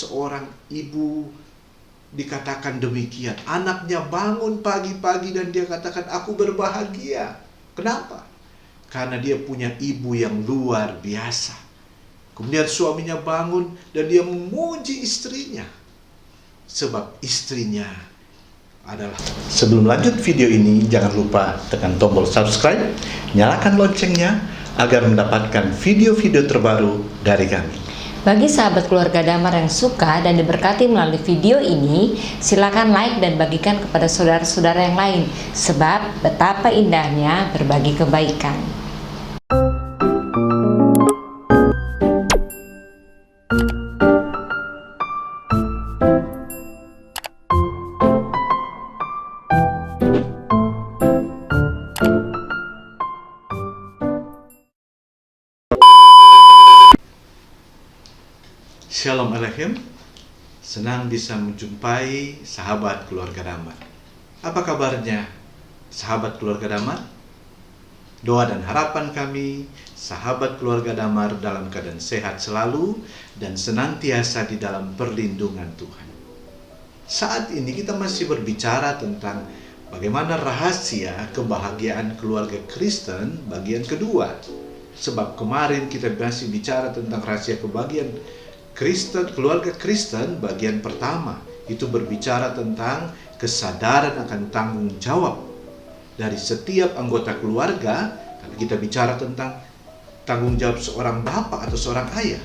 seorang ibu dikatakan demikian. Anaknya bangun pagi-pagi dan dia katakan, aku berbahagia. Kenapa? Karena dia punya ibu yang luar biasa. Kemudian suaminya bangun dan dia memuji istrinya. Sebab istrinya adalah. Sebelum lanjut video ini, jangan lupa tekan tombol subscribe, nyalakan loncengnya agar mendapatkan video-video terbaru dari kami. Bagi sahabat keluarga Damar yang suka dan diberkati melalui video ini, silakan like dan bagikan kepada saudara-saudara yang lain, sebab betapa indahnya berbagi kebaikan. Shalom Aleichem, senang bisa menjumpai sahabat keluarga Damar. Apa kabarnya sahabat keluarga Damar? Doa dan harapan kami, sahabat keluarga Damar dalam keadaan sehat selalu dan senantiasa di dalam perlindungan Tuhan. Saat ini kita masih berbicara tentang bagaimana rahasia kebahagiaan keluarga Kristen bagian kedua. Sebab kemarin kita masih bicara tentang rahasia kebahagiaan Kristen, keluarga Kristen bagian pertama. Itu berbicara tentang kesadaran akan tanggung jawab dari setiap anggota keluarga. Tapi kita bicara tentang tanggung jawab seorang bapak atau seorang ayah.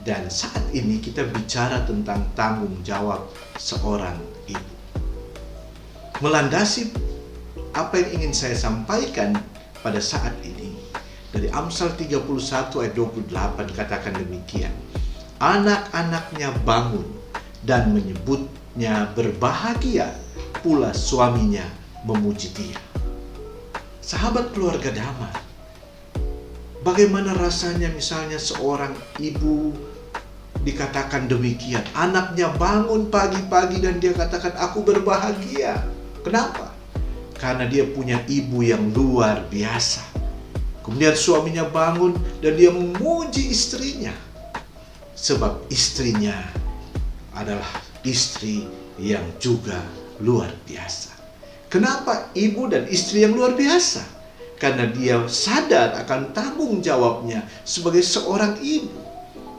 Dan saat ini kita bicara tentang tanggung jawab seorang ibu. Melandasi apa yang ingin saya sampaikan pada saat ini, dari Amsal 31 ayat 28 katakan demikian. Anak-anaknya bangun dan menyebutnya berbahagia, pula suaminya memuji dia. Sahabat keluarga Damar, bagaimana rasanya misalnya seorang ibu dikatakan demikian. Anaknya bangun pagi-pagi dan dia katakan, aku berbahagia. Kenapa? Karena dia punya ibu yang luar biasa. Kemudian suaminya bangun dan dia memuji istrinya. Sebab istrinya adalah istri yang juga luar biasa. Kenapa ibu dan istri yang luar biasa? Karena dia sadar akan tanggung jawabnya sebagai seorang ibu.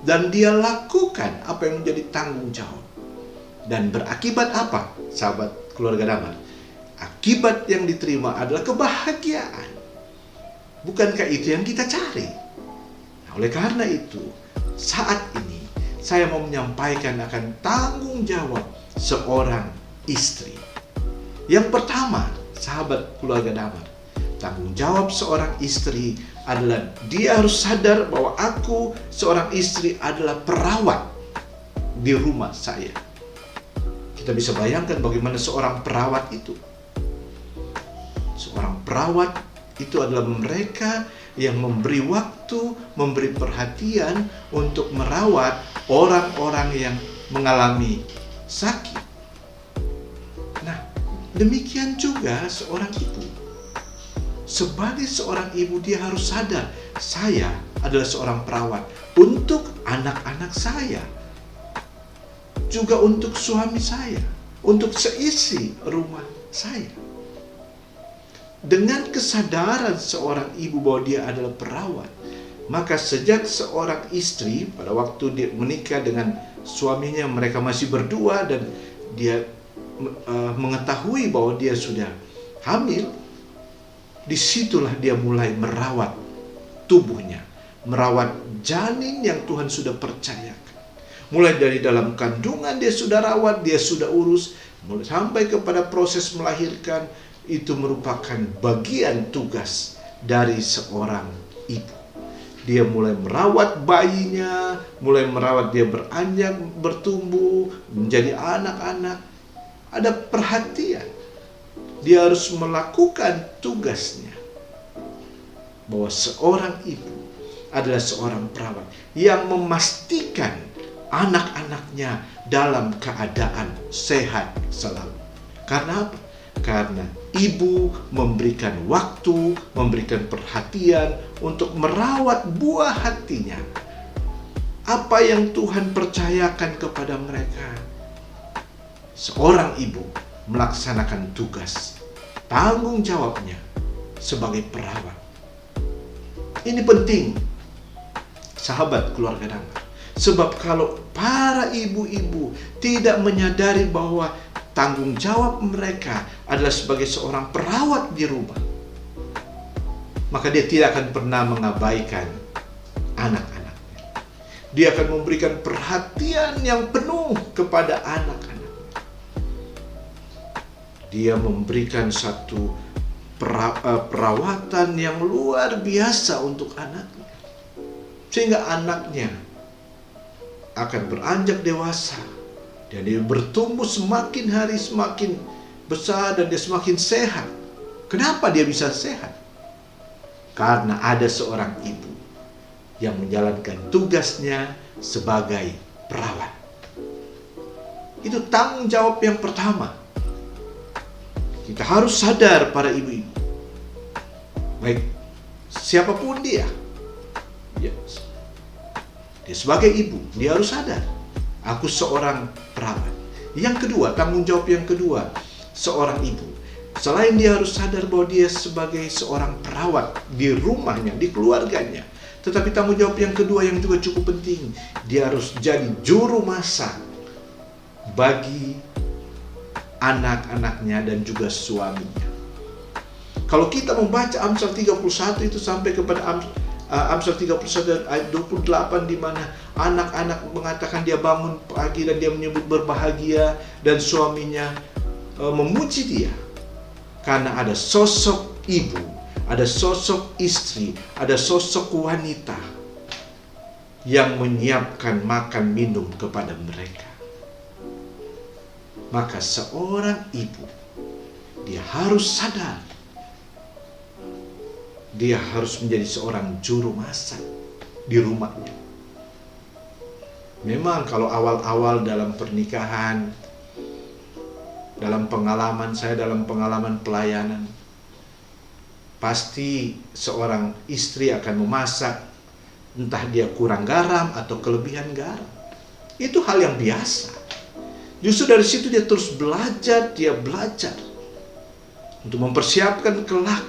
Dan dia lakukan apa yang menjadi tanggung jawab. Dan berakibat apa, sahabat keluarga Damar? Akibat yang diterima adalah kebahagiaan. Bukankah itu yang kita cari? Nah, oleh karena itu, saat ini saya mau menyampaikan akan tanggung jawab seorang istri. Yang pertama, sahabat keluarga Damar, tanggung jawab seorang istri adalah dia harus sadar bahwa aku seorang istri adalah perawat di rumah saya. Kita bisa bayangkan bagaimana seorang perawat itu. Seorang perawat itu adalah mereka yang memberi waktu, memberi perhatian untuk merawat orang-orang yang mengalami sakit. Nah, demikian juga seorang ibu. Sebagai seorang ibu dia harus sadar, saya adalah seorang perawat untuk anak-anak saya. Juga untuk suami saya, untuk seisi rumah saya. Dengan kesadaran seorang ibu bahwa dia adalah perawat, maka sejak seorang istri pada waktu dia menikah dengan suaminya, mereka masih berdua dan dia mengetahui bahwa dia sudah hamil, disitulah dia mulai merawat tubuhnya, merawat janin yang Tuhan sudah percayakan. Mulai dari dalam kandungan dia sudah rawat, dia sudah urus, mulai sampai kepada proses melahirkan. Itu merupakan bagian tugas dari seorang ibu. Dia mulai merawat bayinya, mulai merawat dia beranjak, bertumbuh, menjadi anak-anak. Ada perhatian. Dia harus melakukan tugasnya. Bahwa seorang ibu adalah seorang perawat yang memastikan anak-anaknya dalam keadaan sehat selalu. Karena apa? Karena ibu memberikan waktu, memberikan perhatian untuk merawat buah hatinya. Apa yang Tuhan percayakan kepada mereka? Seorang ibu melaksanakan tugas, tanggung jawabnya sebagai perawat. Ini penting, sahabat keluarga damai. Sebab kalau para ibu-ibu tidak menyadari bahwa tanggung jawab mereka adalah sebagai seorang perawat di rumah, maka dia tidak akan pernah mengabaikan anak-anaknya. Dia akan memberikan perhatian yang penuh kepada anak-anak. Dia memberikan satu perawatan yang luar biasa untuk anaknya. Sehingga anaknya akan beranjak dewasa. Dan dia bertumbuh semakin hari semakin besar dan dia semakin sehat. Kenapa dia bisa sehat? Karena ada seorang ibu yang menjalankan tugasnya sebagai perawat. Itu tanggung jawab yang pertama. Kita harus sadar para ibu-ibu. Baik, siapapun dia. Ya, dia sebagai ibu, dia harus sadar. Aku seorang perawat. Yang kedua, tanggung jawab yang kedua, seorang ibu. Selain dia harus sadar bahwa dia sebagai seorang perawat di rumahnya, di keluarganya, tetapi tanggung jawab yang kedua yang juga cukup penting, dia harus jadi juru masak bagi anak-anaknya dan juga suaminya. Kalau kita membaca Amsal 31 itu sampai kepada Amsal 31 ayat 28, di mana anak-anak mengatakan dia bangun pagi dan dia menyebut berbahagia, dan suaminya memuji dia. Karena ada sosok ibu, ada sosok istri, ada sosok wanita yang menyiapkan makan minum kepada mereka. Maka seorang ibu, dia harus sadar, dia harus menjadi seorang juru masak di rumahnya. Memang kalau awal-awal dalam pernikahan, dalam pengalaman saya, dalam pengalaman pelayanan, pasti seorang istri akan memasak, entah dia kurang garam atau kelebihan garam. Itu hal yang biasa. Justru dari situ dia terus belajar, untuk mempersiapkan kelak.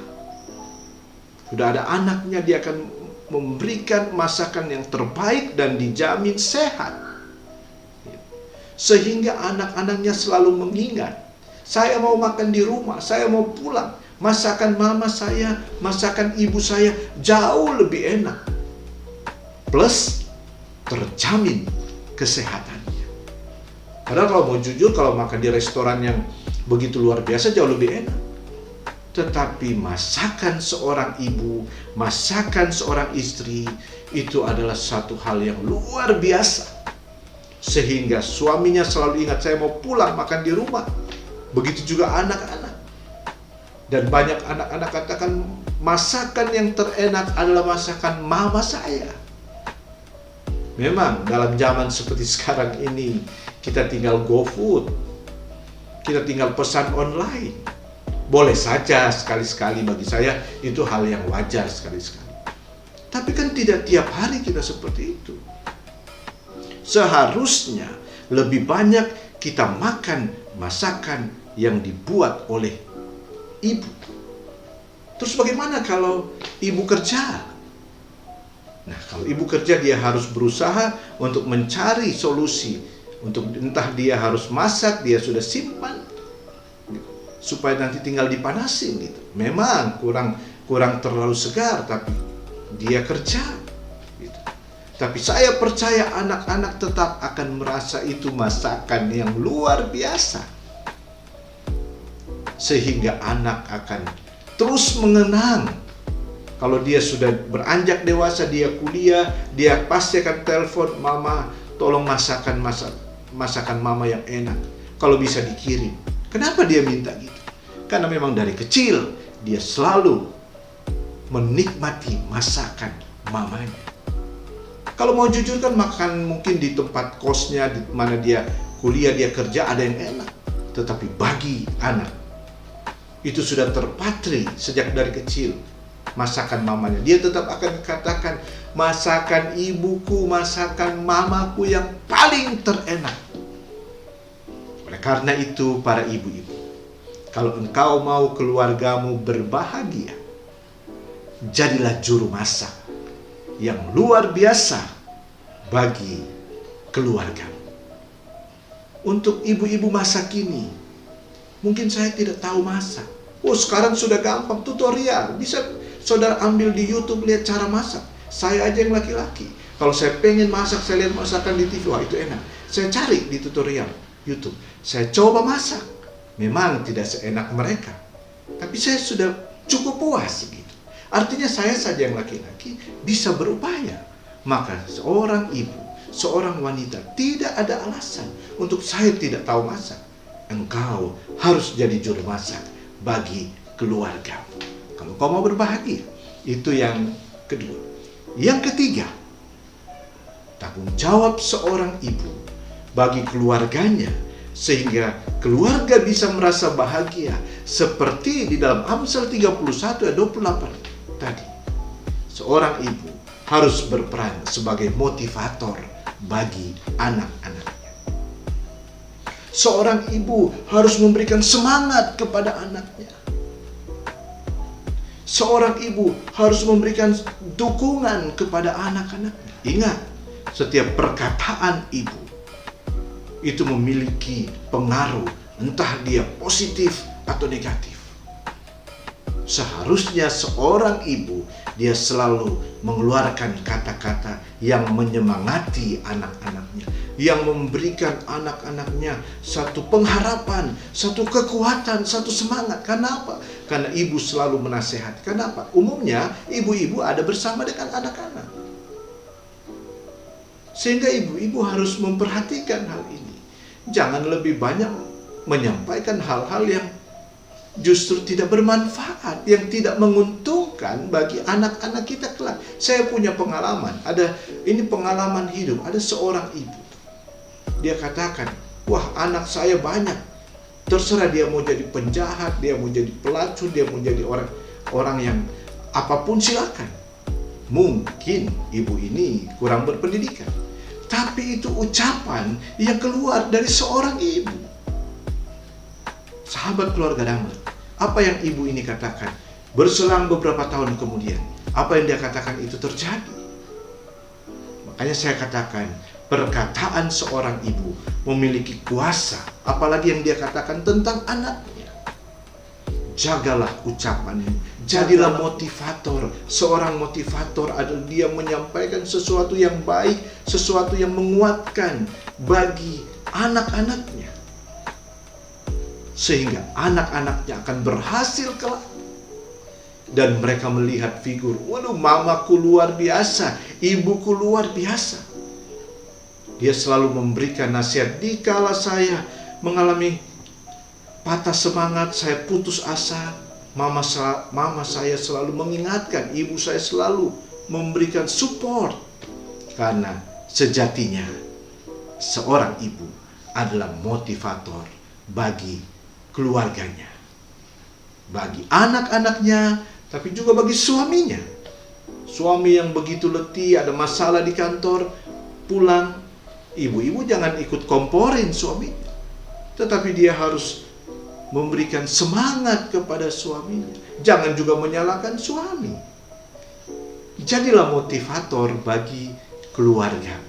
Sudah ada anaknya, dia akan memberikan masakan yang terbaik dan dijamin sehat. Sehingga anak-anaknya selalu mengingat, saya mau makan di rumah, saya mau pulang. Masakan mama saya, masakan ibu saya jauh lebih enak. Plus, terjamin kesehatannya. Padahal kalau mau jujur, kalau makan di restoran yang begitu luar biasa jauh lebih enak. Tetapi masakan seorang ibu, masakan seorang istri, itu adalah satu hal yang luar biasa. Sehingga suaminya selalu ingat, saya mau pulang makan di rumah. Begitu juga anak-anak. Dan banyak anak-anak katakan, masakan yang terenak adalah masakan mama saya. Memang dalam zaman seperti sekarang ini, kita tinggal GoFood, kita tinggal pesan online. Boleh saja sekali-sekali, bagi saya itu hal yang wajar sekali-sekali. Tapi kan tidak tiap hari kita seperti itu. Seharusnya lebih banyak kita makan masakan yang dibuat oleh ibu. Terus bagaimana kalau ibu kerja? Nah, kalau ibu kerja, dia harus berusaha untuk mencari solusi. Untuk entah dia harus masak, dia sudah simpan supaya nanti tinggal dipanasin gitu. Memang kurang terlalu segar, tapi dia kerja gitu. Tapi saya percaya anak-anak tetap akan merasa itu masakan yang luar biasa. Sehingga anak akan terus mengenang. Kalau dia sudah beranjak dewasa, dia kuliah, dia pasti akan telepon, mama tolong masakan mama yang enak. Kalau bisa dikirim. Kenapa dia minta gitu? Karena memang dari kecil dia selalu menikmati masakan mamanya. Kalau mau jujur kan, makan mungkin di tempat kosnya, di mana dia kuliah, dia kerja, ada yang enak. Tetapi bagi anak, itu sudah terpatri sejak dari kecil masakan mamanya. Dia tetap akan katakan, masakan ibuku, masakan mamaku yang paling terenak. Oleh karena itu, para ibu-ibu, kalau engkau mau keluargamu berbahagia, jadilah juru masak yang luar biasa bagi keluargamu. Untuk ibu-ibu masa kini, mungkin saya tidak tahu masak. Oh, sekarang sudah gampang, tutorial. Bisa saudara ambil di YouTube, lihat cara masak. Saya aja yang laki-laki, kalau saya pengen masak, saya lihat masakan di TV, wah itu enak, saya cari di tutorial YouTube, saya coba masak. Memang tidak seenak mereka, tapi saya sudah cukup puas gitu. Artinya saya saja yang laki-laki bisa berupaya. Maka seorang ibu, seorang wanita, tidak ada alasan untuk saya tidak tahu masak. Engkau harus jadi juru masak bagi keluargamu kalau kau mau berbahagia. Itu yang kedua. Yang ketiga, tanggung jawab seorang ibu bagi keluarganya sehingga keluarga bisa merasa bahagia, seperti di dalam Amsal 31 ayat 28 tadi. Seorang ibu harus berperan sebagai motivator bagi anak-anaknya. Seorang ibu harus memberikan semangat kepada anaknya. Seorang ibu harus memberikan dukungan kepada anak-anaknya. Ingat, setiap perkataan ibu itu memiliki pengaruh, entah dia positif atau negatif. Seharusnya seorang ibu, dia selalu mengeluarkan kata-kata yang menyemangati anak-anaknya, yang memberikan anak-anaknya satu pengharapan, satu kekuatan, satu semangat. Kenapa? Karena ibu selalu menasehati. Kenapa? Umumnya ibu-ibu ada bersama dengan anak-anak. Sehingga ibu-ibu harus memperhatikan hal ini. Jangan lebih banyak menyampaikan hal-hal yang justru tidak bermanfaat, yang tidak menguntungkan bagi anak-anak kita kelak. Saya punya pengalaman, ini pengalaman hidup. Ada seorang ibu, dia katakan, wah anak saya banyak. Terserah dia mau jadi penjahat, dia mau jadi pelacur, dia mau jadi orang yang apapun silakan. Mungkin ibu ini kurang berpendidikan, tapi itu ucapan yang keluar dari seorang ibu. Sahabat keluarga damai, apa yang ibu ini katakan? Berselang beberapa tahun kemudian, apa yang dia katakan itu terjadi. Makanya saya katakan, perkataan seorang ibu memiliki kuasa, apalagi yang dia katakan tentang anaknya. Jagalah ucapanmu, jadilah motivator. Seorang motivator adalah dia menyampaikan sesuatu yang baik, sesuatu yang menguatkan bagi anak-anaknya, sehingga anak-anaknya akan berhasil kelak. Dan mereka melihat figur, waduh, mamaku luar biasa, ibuku luar biasa. Dia selalu memberikan nasihat. Dikala saya mengalami patah semangat, saya putus asa, mama saya selalu mengingatkan, ibu saya selalu memberikan support. Karena sejatinya seorang ibu adalah motivator bagi keluarganya, bagi anak-anaknya, tapi juga bagi suaminya. Suami yang begitu letih, ada masalah di kantor, pulang, ibu-ibu jangan ikut komporin suaminya, tetapi dia harus memberikan semangat kepada suaminya. Jangan juga menyalahkan suami. Jadilah motivator bagi keluarga.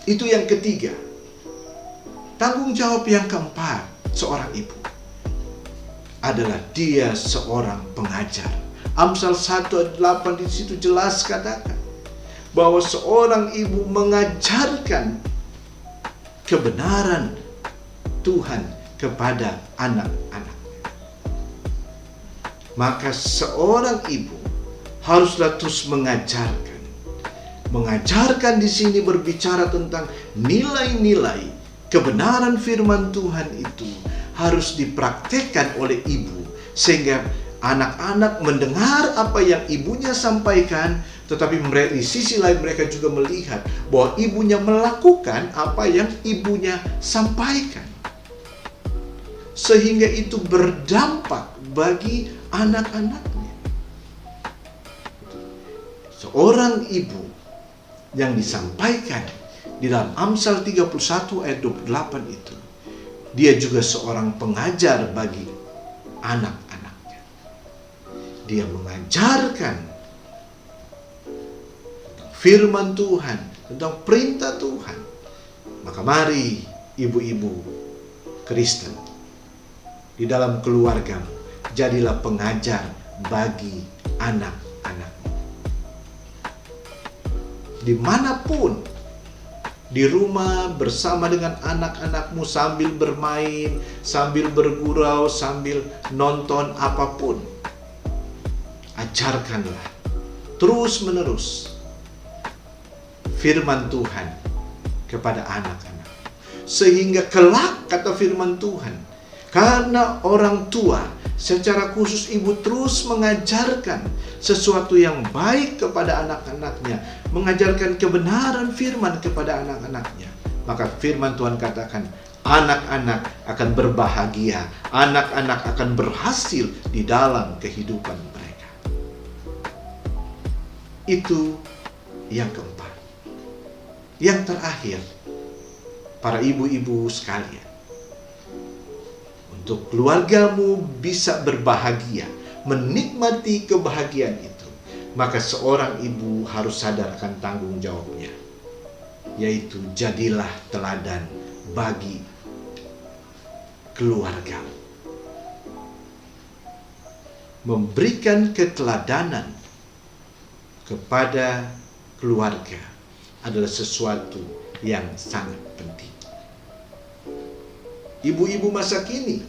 Itu yang ketiga. Tanggung jawab yang keempat seorang ibu adalah dia seorang pengajar. Amsal 1 ayat 8 di situ jelas katakan bahwa seorang ibu mengajarkan kebenaran Tuhan kepada anak-anaknya. Maka seorang ibu haruslah terus mengajarkan. Mengajarkan di sini berbicara tentang nilai-nilai kebenaran firman Tuhan itu harus dipraktekkan oleh ibu, sehingga anak-anak mendengar apa yang ibunya sampaikan, tetapi di sisi lain mereka juga melihat bahwa ibunya melakukan apa yang ibunya sampaikan, sehingga itu berdampak bagi anak-anaknya. Seorang ibu yang disampaikan di dalam Amsal 31 ayat 28 itu, dia juga seorang pengajar bagi anak-anaknya. Dia mengajarkan tentang firman Tuhan, tentang perintah Tuhan. Maka mari ibu-ibu Kristen, di dalam keluargamu, jadilah pengajar bagi anak-anakmu. Dimanapun, di rumah bersama dengan anak-anakmu sambil bermain, sambil bergurau, sambil nonton apapun, ajarkanlah terus-menerus firman Tuhan kepada anak-anak. Sehingga kelak, kata firman Tuhan, karena orang tua, secara khusus ibu terus mengajarkan sesuatu yang baik kepada anak-anaknya, mengajarkan kebenaran firman kepada anak-anaknya, maka firman Tuhan katakan, anak-anak akan berbahagia, anak-anak akan berhasil di dalam kehidupan mereka. Itu yang keempat. Yang terakhir, para ibu-ibu sekalian, untuk keluargamu bisa berbahagia, menikmati kebahagiaan itu, maka seorang ibu harus sadar akan tanggung jawabnya, yaitu jadilah teladan bagi keluargamu. Memberikan keteladanan kepada keluarga adalah sesuatu yang sangat penting. Ibu-ibu masa kini,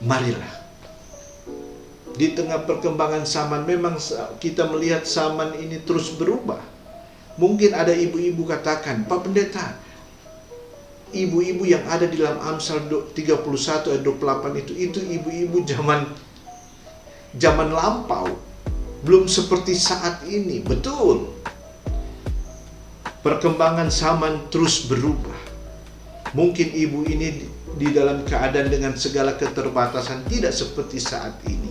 marilah, di tengah perkembangan zaman, memang kita melihat zaman ini terus berubah. Mungkin ada ibu-ibu katakan, Pak Pendeta, ibu-ibu yang ada di dalam Amsal 31 ayat 28 itu ibu-ibu zaman lampau, belum seperti saat ini. Betul, perkembangan zaman terus berubah. Mungkin ibu ini di dalam keadaan dengan segala keterbatasan tidak seperti saat ini.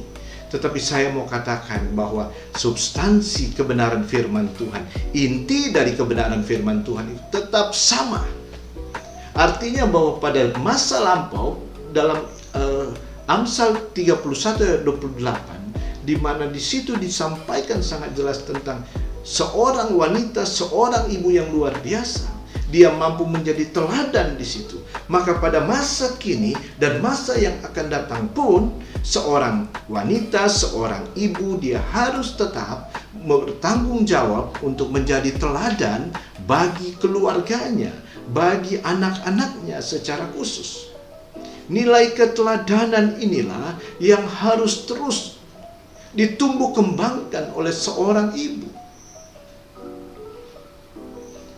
Tetapi saya mau katakan bahwa substansi kebenaran firman Tuhan, inti dari kebenaran firman Tuhan itu tetap sama. Artinya bahwa pada masa lampau, dalam Amsal 31 ayat 28, di mana di situ disampaikan sangat jelas tentang seorang wanita, seorang ibu yang luar biasa. Dia mampu menjadi teladan di situ. Maka pada masa kini dan masa yang akan datang pun, seorang wanita, seorang ibu, dia harus tetap bertanggung jawab untuk menjadi teladan bagi keluarganya, bagi anak-anaknya secara khusus. Nilai keteladanan inilah yang harus terus ditumbuh kembangkan oleh seorang ibu.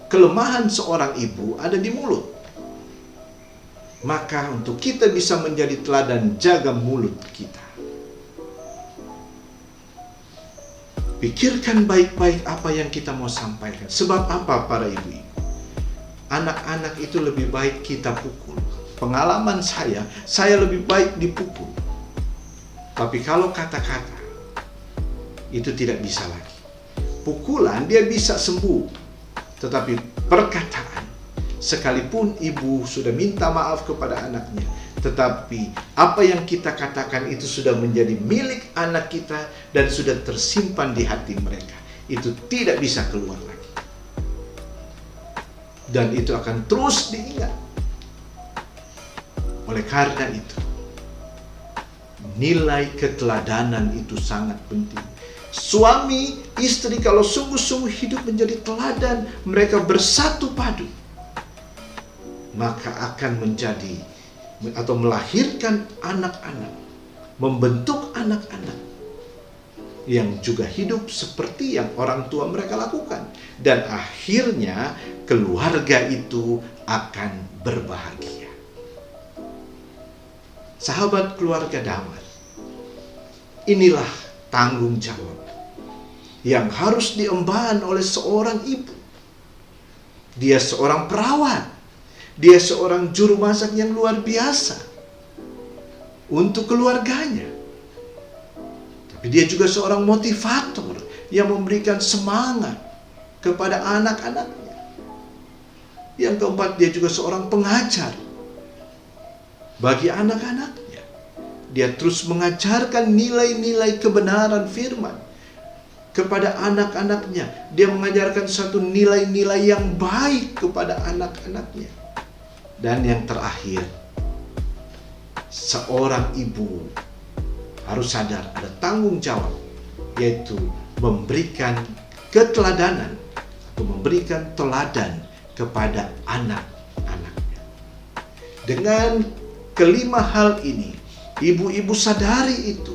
Kelemahan seorang ibu ada di mulut. Maka untuk kita bisa menjadi teladan, jaga mulut kita. Pikirkan baik-baik apa yang kita mau sampaikan. Sebab apa para ibu-ibu? Anak-anak itu lebih baik kita pukul. Pengalaman saya lebih baik dipukul. Tapi kalau kata-kata, itu tidak bisa lagi. Pukulan dia bisa sembuh. Tetapi perkataan, sekalipun ibu sudah minta maaf kepada anaknya, tetapi apa yang kita katakan itu sudah menjadi milik anak kita dan sudah tersimpan di hati mereka. Itu tidak bisa keluar lagi. Dan itu akan terus diingat. Oleh karena itu, nilai keteladanan itu sangat penting. Suami, istri kalau sungguh-sungguh hidup menjadi teladan, mereka bersatu padu, maka akan menjadi atau melahirkan anak-anak, membentuk anak-anak yang juga hidup seperti yang orang tua mereka lakukan. Dan akhirnya keluarga itu akan berbahagia. Sahabat keluarga damai, inilah tanggung jawab yang harus diemban oleh seorang ibu. Dia seorang perawat, dia seorang juru masak yang luar biasa untuk keluarganya. Tapi dia juga seorang motivator yang memberikan semangat kepada anak-anaknya. Yang keempat, dia juga seorang pengajar bagi anak-anaknya. Dia terus mengajarkan nilai-nilai kebenaran firman kepada anak-anaknya. Dia mengajarkan satu nilai-nilai yang baik kepada anak-anaknya. Dan yang terakhir, seorang ibu harus sadar ada tanggung jawab, yaitu memberikan keteladanan atau memberikan teladan kepada anak-anaknya. Dengan kelima hal ini, ibu-ibu sadari itu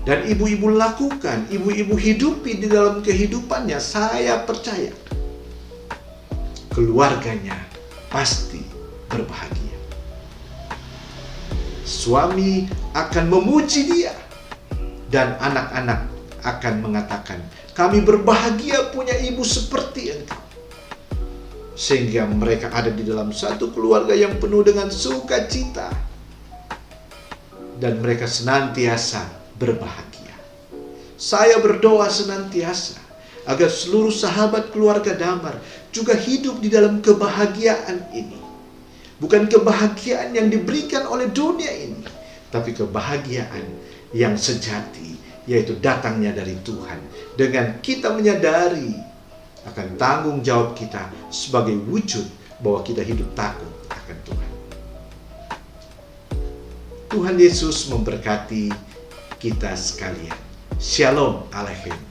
dan ibu-ibu lakukan, ibu-ibu hidupi di dalam kehidupannya, saya percaya keluarganya pasti berbahagia. Suami akan memuji dia dan anak-anak akan mengatakan, kami berbahagia punya ibu seperti engkau. Sehingga mereka ada di dalam satu keluarga yang penuh dengan sukacita. Dan mereka senantiasa berbahagia. Saya berdoa senantiasa agar seluruh sahabat keluarga Damar juga hidup di dalam kebahagiaan ini. Bukan kebahagiaan yang diberikan oleh dunia ini, tapi kebahagiaan yang sejati, yaitu datangnya dari Tuhan. Dengan kita menyadari akan tanggung jawab kita sebagai wujud bahwa kita hidup takut akan Tuhan. Tuhan Yesus memberkati kita sekalian. Shalom Aleichem.